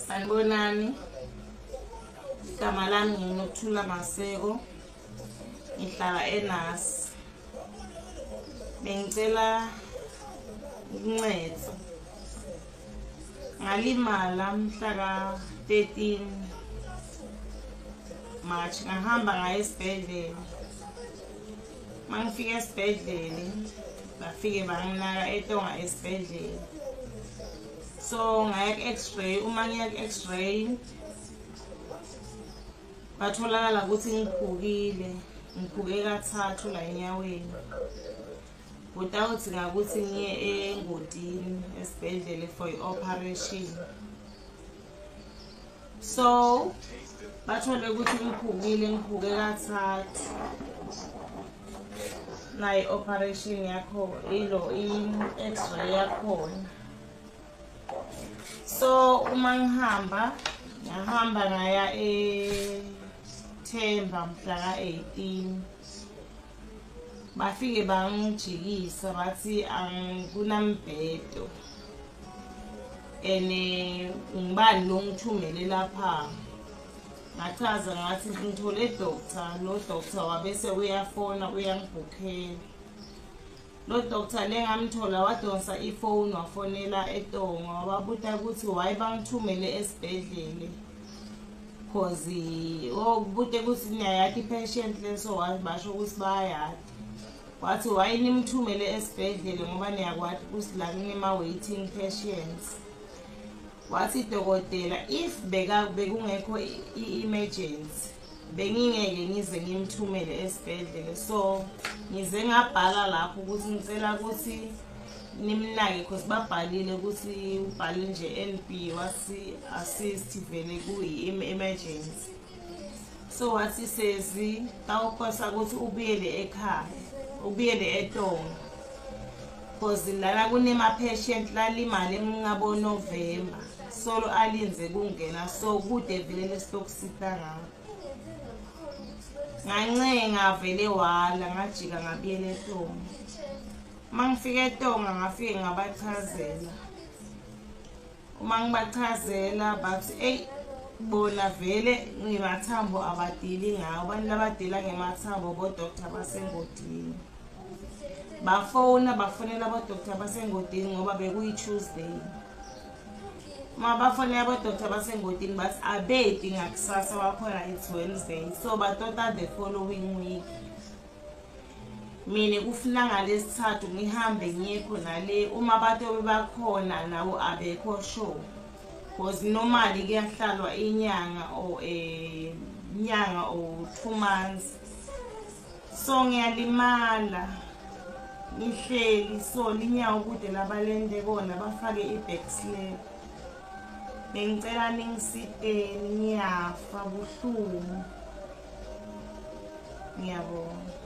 Sanibonani, igama lami ngiNokuthula Maseko, ngihlala eNasi. Bengicela uncedo. Ngalimala mhla ka-13 March, ngahamba ngaya esibhedlela. Mangifika esibhedlela, bafike banginaka eTonga esibhedlela. So ngaya ku-X-ray, uma ngiya ku-X-ray batholakala ukuthi ngiphuke kathathu la enyaweni. Without ngakuthi ngiye engodini esibhedlela for i-operation. So bathole ukuthi ngiphuke kathathu. Na i-operation yakho ilo i-X-ray yakhona. So uma ngahamba ngaya eThemba mhla ka-18. Bafike bangijikisa bathi angikunambhedo. Ngibani lo ngithumele lapha. Ngachaza ngathi ngithole doctor, lo doctor wabese uyafona uyangibhukhela. Lo doctor lengamthola wadonsa ifone wafonela eTonga wababuta ukuthi why bangithumele esibhedlela. Cause ubute ukuthi niyayati patient leso basho ukuthi bayayati. Wathi why nimthumele esibhedlela ngoba niyakwati ukuthi la kunema waiting patients. Wathi dokotela if bekungekho i-emergency bengingeke ngize ngimthumele esibhedlela. So ngize ngabhala lapho ukuthi ngicela ukuthi nimnake because babhalile ukuthi ubhale nje NB wasi assist vele kuyi-emergency. So wathi sezi tawukhosa ukuthi ubuyele ekhaya, ubuyele eTonga. Because lana kunema patient lalimale ngabo November. Solo alinze kungena so kude vele lesitokusita ngabo. Ngancenga vele wala ngajika ngabuyela eTonga. Mangifika eTonga ngafike ngabachazela. Uma ngibachazela bathi bona vele ngimathambo abadili ngawo, abantu labadila ngemathambo bodoctor basengodini. Bafonela bodoctor basengodini ngoba bekuyi-Tuesday. Uma bafonela abodoctor basengodini bathi abedi ngakusasa wakhona it's Wednesday. So batota the following week. Mina kufuna ngalesithathu ngihambe ngiye khona le uma bato bebakhona nawo abekho show. Because normally kuyahlalwa inyanga or inyanga or 2 months. So ngiyalimala. Ngihleli so linyawo kude labalende kona bafake i-back slap. Bengicela ningisiteni ngiyafa buhlungu. Ngiyabonga.